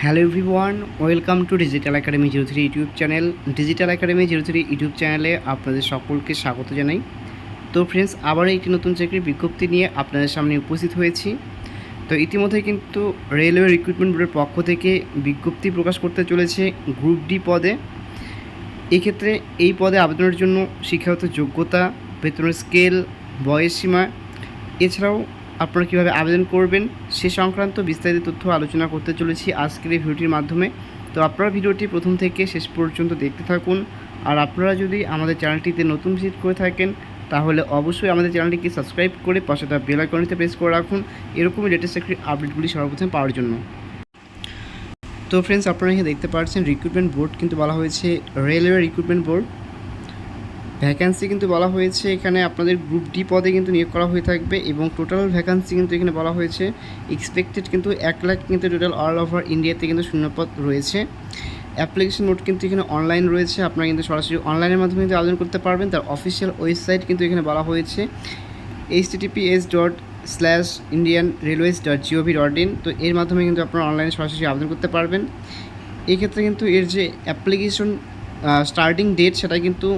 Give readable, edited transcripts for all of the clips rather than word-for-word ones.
Hello everyone, welcome to digital academy 03 YouTube channel. Digital academy 03 YouTube চ্যানেলে আপনাদের সকলকে স্বাগত জানাই। তো ফ্রেন্ডস, আবার একটি নতুন চাকরির বিজ্ঞপ্তি নিয়ে আপনাদের সামনে উপস্থিত হয়েছি। তো ইতিমধ্যে কিন্তু রেলওয়ে রিক্রুটমেন্ট বোর্ডের পক্ষ থেকে বিজ্ঞপ্তি প্রকাশ করতে চলেছে গ্রুপ ডি পদে। এক্ষেত্রে এই পদে আবেদনের জন্য শিক্ষাগত যোগ্যতা, বেতনের স্কেল, বয়সসীমা এছাড়াও আপনারা কীভাবে আবেদন করবেন সে সংক্রান্ত বিস্তারিত তথ্য আলোচনা করতে চলেছি আজকের এই ভিডিওটির মাধ্যমে। তো আপনারা ভিডিওটি প্রথম থেকে শেষ পর্যন্ত দেখতে থাকুন। আর আপনারা যদি আমাদের চ্যানেলটিতে নতুন ভিজিট করে থাকেন তাহলে অবশ্যই আমাদের চ্যানেলটিকে সাবস্ক্রাইব করে পাশে থাকা বেল আইকনটিতে প্রেস করে রাখুন এরকমই লেটেস্ট চাকরির আপডেটগুলি সর্বপ্রথম পাওয়ার জন্য। তো ফ্রেন্ডস, আপনারা এখানে দেখতে পাচ্ছেন রিক্রুটমেন্ট বোর্ড কিন্তু বলা হয়েছে রেলওয়ে রিক্রুটমেন্ট বোর্ড। ভ্যাকান্সি কিন্তু বলা হয়েছে এখানে আপনাদের গ্রুপ ডি পদে কিন্তু নিয়োগ করা হয়ে থাকবে এবং টোটাল ভ্যাকান্সি কিন্তু এখানে বলা হয়েছে এক্সপেক্টেড কিন্তু 1 লাখ কিন্তু টোটাল অল ওভার ইন্ডিয়াতে কিন্তু শূন্যপদ রয়েছে। অ্যাপ্লিকেশন মোড কিন্তু এখানে অনলাইন রয়েছে, আপনারা কিন্তু সরাসরি অনলাইনের মাধ্যমে কিন্তু আবেদন করতে পারবেন। তার অফিসিয়াল ওয়েবসাইট কিন্তু এখানে বলা হয়েছে https:/indianrailways.gov.in। তো এর মাধ্যমে কিন্তু আপনারা অনলাইনে সরাসরি আবেদন করতে পারবেন। এক্ষেত্রে কিন্তু এর যে অ্যাপ্লিকেশন স্টার্টিং ডেট সেটা কিন্তু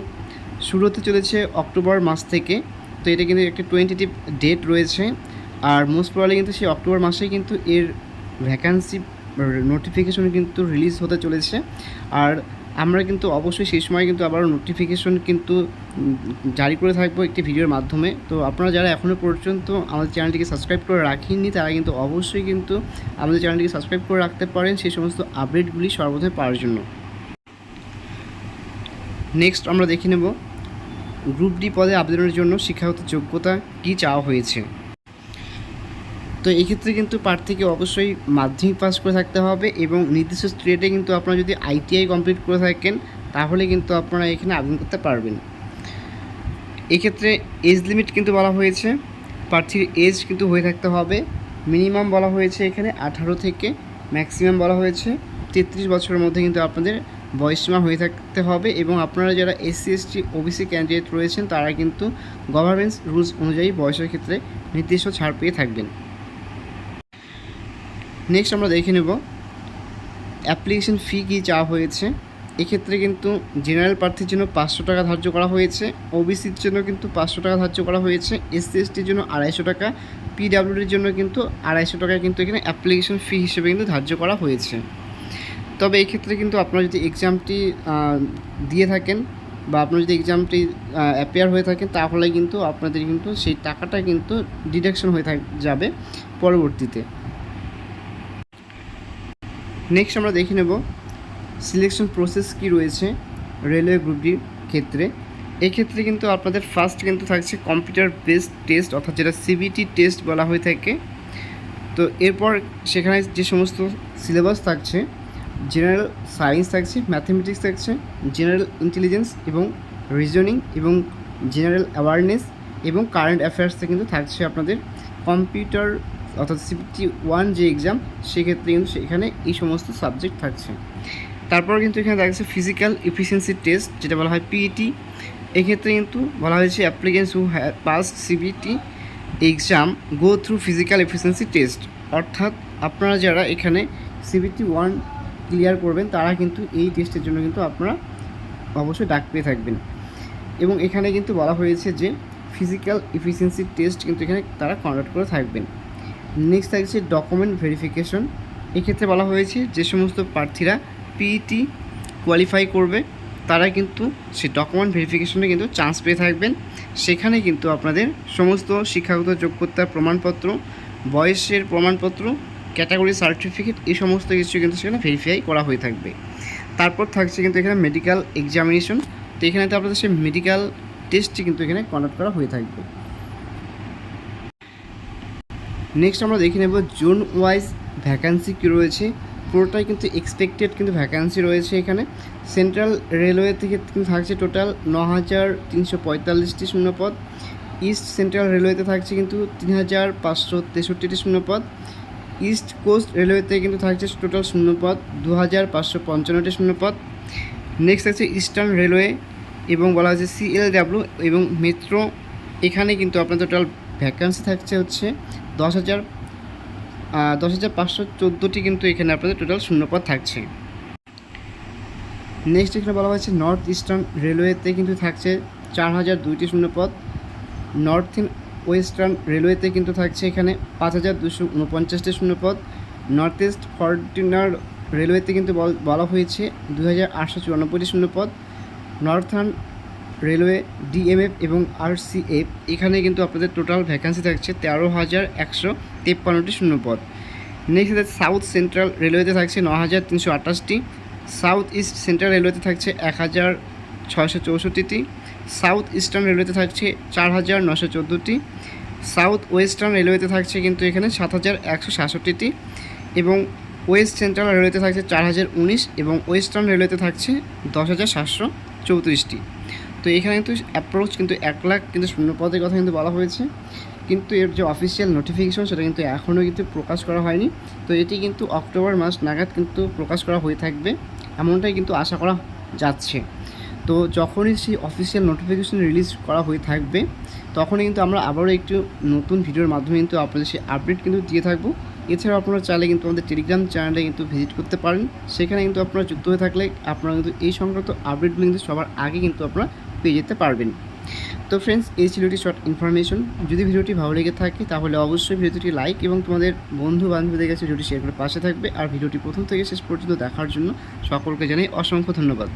শুরু হতে চলেছে অক্টোবর মাস থেকে। তো এটা কিন্তু একটা টোয়েন্টেটিভ ডেট রয়েছে, আর মোস্ট প্রবাবলি কিন্তু সেই অক্টোবর মাসেই কিন্তু এর ভ্যাকান্সি নোটিফিকেশন কিন্তু রিলিজ হতে চলেছে। আর আমরা কিন্তু অবশ্যই সেই সময় কিন্তু আবার নোটিফিকেশন কিন্তু জারি করে থাকবো একটি ভিডিওর মাধ্যমে। তো আপনারা যারা এখনও পর্যন্ত আমাদের চ্যানেলটিকে সাবস্ক্রাইব করে রাখেননি তারা কিন্তু অবশ্যই কিন্তু আমাদের চ্যানেলটিকে সাবস্ক্রাইব করে রাখতে পারেন সেই সমস্ত আপডেটগুলি সর্বপ্রথম পাওয়ার জন্য। নেক্সট আমরা দেখে নেব গ্রুপ ডি পদে আবেদনের জন্য শিক্ষাগত যোগ্যতা কী চাওয়া হয়েছে। তো এক্ষেত্রে কিন্তু প্রার্থীকে অবশ্যই মাধ্যমিক পাস করে থাকতে হবে এবং নির্দিষ্ট স্ট্রেটে কিন্তু আপনারা যদি আইটিআই কমপ্লিট করে থাকেন তাহলে কিন্তু আপনারা এখানে আবেদন করতে পারবেন। এক্ষেত্রে এজ লিমিট কিন্তু বলা হয়েছে প্রার্থীর এজ কিন্তু হয়ে থাকতে হবে মিনিমাম বলা হয়েছে এখানে 18 থেকে ম্যাক্সিমাম বলা হয়েছে 33 বছরের মধ্যে কিন্তু আপনাদের বয়সসীমা হয়ে থাকতে হবে এবং আপনারা যারা এসসি এসটি ওবিসি ক্যান্ডিডেট রয়েছেন তারা কিন্তু গভর্নমেন্ট রুলস অনুযায়ী বয়সের ক্ষেত্রে নির্দিষ্ট ছাড় পেয়ে থাকবেন। নেক্সট আমরা দেখে নেব অ্যাপ্লিকেশন ফি কী চাওয়া হয়েছে। এক্ষেত্রে কিন্তু জেনারেল প্রার্থীর জন্য 500 টাকা ধার্য করা হয়েছে, ওবিসির জন্য কিন্তু 500 টাকা ধার্য করা হয়েছে, এসসি এসটির জন্য 250 টাকা, পিডাব্লিউডির জন্য কিন্তু 250 টাকা কিন্তু এখানে অ্যাপ্লিকেশন ফি হিসেবে কিন্তু ধার্য করা হয়েছে। তবে এক্ষেত্রে কিন্তু আপনারা যদি এক্সামটি দিয়ে থাকেন বা আপনারা যদি এক্সামটি অ্যাপিয়ার হয়ে থাকেন তাহলে কিন্তু আপনাদের কিন্তু সেই টাকাটা কিন্তু ডিডাকশন হয়ে যাবে পরবর্তীতে। নেক্সট আমরা দেখে নেব সিলেকশন প্রসেস কি রয়েছে রেলওয়ে গ্রুপ ডির ক্ষেত্রে। এক্ষেত্রে কিন্তু আপনাদের ফার্স্ট কিন্তু থাকছে কম্পিউটার বেসড টেস্ট অর্থাৎ যেটা সিবিটি টেস্ট বলা হয়ে থাকে। তো এরপর সেখানে যে সমস্ত সিলেবাস থাকছে জেনারেল সায়েন্স থাকছে, ম্যাথমেটিক্স থাকছে, জেনারেল ইন্টেলিজেন্স এবং রিজনিং এবং জেনারেল অ্যাওয়ারনেস এবং কারেন্ট অ্যাফেয়ার্সে কিন্তু থাকছে আপনাদের কম্পিউটার অর্থাৎ সিবিটি 1 যে এক্সাম সেক্ষেত্রে কিন্তু সেখানে এই সমস্ত সাবজেক্ট থাকছে। তারপর কিন্তু এখানে থাকছে ফিজিক্যাল এফিসিয়েন্সি টেস্ট যেটা বলা হয় পিইটি। এক্ষেত্রে কিন্তু বলা হয়েছে applicants who have passed CBT exam go through physical efficiency test, অর্থাৎ আপনারা যারা এখানে সিবিটি 1 ক্লিয়ার করবেন তারা কিন্তু এই টেস্টের জন্য কিন্তু আপনারা অবশ্যই ডাক পেয়ে থাকবেন। এবং এখানে কিন্তু বলা হয়েছে যে ফিজিক্যাল এফিসিয়েন্সি টেস্ট কিন্তু এখানে তারা কন্ডাক্ট করে থাকবেন। নেক্সট থাকছে ডকুমেন্ট ভেরিফিকেশন। এক্ষেত্রে বলা হয়েছে যে সমস্ত প্রার্থীরা পিইটি কোয়ালিফাই করবে তারা কিন্তু সেই ডকুমেন্ট ভেরিফিকেশনে কিন্তু চান্স পেয়ে থাকবেন। সেখানে কিন্তু আপনাদের সমস্ত শিক্ষাগত যোগ্যতার প্রমাণপত্র, বয়সের প্রমাণপত্র, ক্যাটাগরি সার্টিফিকেট এই সমস্ত কিছু কিন্তু সেখানে ভেরিফাই করা হয়ে থাকবে। তারপর থাকছে কিন্তু এখানে মেডিকেল এক্সামিনেশন। তো এখানে তো আপনাদের সেই মেডিকেল টেস্টটি কিন্তু এখানে কন্ডাক্ট করা হয়ে থাকবে। নেক্সট আমরা দেখে নেব জোন ওয়াইজ ভ্যাকান্সি কী রয়েছে। পুরোটাই কিন্তু এক্সপেক্টেড কিন্তু ভ্যাকান্সি রয়েছে এখানে। সেন্ট্রাল রেলওয়ে থেকে কিন্তু থাকছে টোটাল 9345টি শূন্যপদ। ইস্ট সেন্ট্রাল রেলওয়েতে থাকছে কিন্তু 3563টি শূন্যপদ। ইস্ট কোস্ট রেলওয়েতে কিন্তু থাকছে টোটাল শূন্যপদ 2555টি শূন্যপদ। নেক্সট আছে ইস্টার্ন রেলওয়ে এবং বলা হচ্ছে সিএলডাব্লিউ এবং মেট্রো। এখানে কিন্তু আপনার টোটাল ভ্যাকান্সি থাকছে হচ্ছে 10,514টি কিন্তু এখানে আপনাদের টোটাল শূন্যপদ থাকছে। নেক্সট এখানে বলা হয়েছে নর্থ ইস্টার্ন রেলওয়েতে কিন্তু থাকছে 4,002টি শূন্যপদ। নর্থ ওয়েস্টার্ন রেলওয়েতে কিন্তু থাকছে এখানে 5,249টি শূন্যপদ। নর্থ ইস্ট ফরটিনার রেলওয়েতে কিন্তু বলা হয়েছে 2,894টি শূন্যপদ। নর্থার্ন রেলওয়ে ডিএমএফ এবং আরসিএফ এখানে কিন্তু আপনাদের টোটাল ভ্যাকান্সি থাকছে 13,153টি শূন্যপদ। নেক্সট সাউথ সেন্ট্রাল রেলওয়েতে থাকছে 9,328টি। সাউথ ইস্ট সেন্ট্রাল রেলওয়েতে থাকছে 1,664টি। সাউথ ইস্টার্ন রেলওয়েতে থাকছে 4,914টি। সাউথ ওয়েস্টার্ন রেলওয়েতে থাকছে কিন্তু এখানে 7,166টি এবং ওয়েস্ট সেন্ট্রাল রেলওয়েতে থাকছে 4,019 এবং ওয়েস্টার্ন রেলওয়েতে থাকছে 10,734টি। তো এখানে কিন্তু অ্যাপ্রোচ কিন্তু 1 লাখ কিন্তু শূন্যপদের কথা কিন্তু বলা হয়েছে, কিন্তু এর যে অফিসিয়াল নোটিফিকেশন সেটা কিন্তু এখনও কিন্তু প্রকাশ করা হয়নি। তো এটি কিন্তু অক্টোবর মাস নাগাদ কিন্তু প্রকাশ করা হয়ে থাকবে, এমনটাই কিন্তু আশা করা যাচ্ছে। তো যখনই সেই অফিসিয়াল নোটিফিকেশন রিলিজ করা হয়ে থাকবে তখনই কিন্তু আমরা আবারও একটু নতুন ভিডিওর মাধ্যমে কিন্তু আপনাদের সেই আপডেট কিন্তু দিয়ে থাকবো। এছাড়াও আপনারা চাইলে কিন্তু আমাদের টেলিগ্রাম চ্যানেলে কিন্তু ভিজিট করতে পারেন, সেখানে কিন্তু আপনারা যুক্ত হয়ে থাকলে আপনারা কিন্তু এই সংক্রান্ত আপডেটগুলো কিন্তু সবার আগে কিন্তু আপনারা পেয়ে যেতে পারবেন। তো ফ্রেন্ডস, এই ছিল একটি শর্ট ইনফরমেশন। যদি ভিডিওটি ভালো লেগে থাকে তাহলে অবশ্যই ভিডিওটি লাইক এবং তোমাদের বন্ধু বান্ধবীদের কাছে ভিডিওটি শেয়ার করে পাশে থাকবে। আর ভিডিওটি প্রথম থেকে শেষ পর্যন্ত দেখার জন্য সকলকে জানাই অসংখ্য ধন্যবাদ।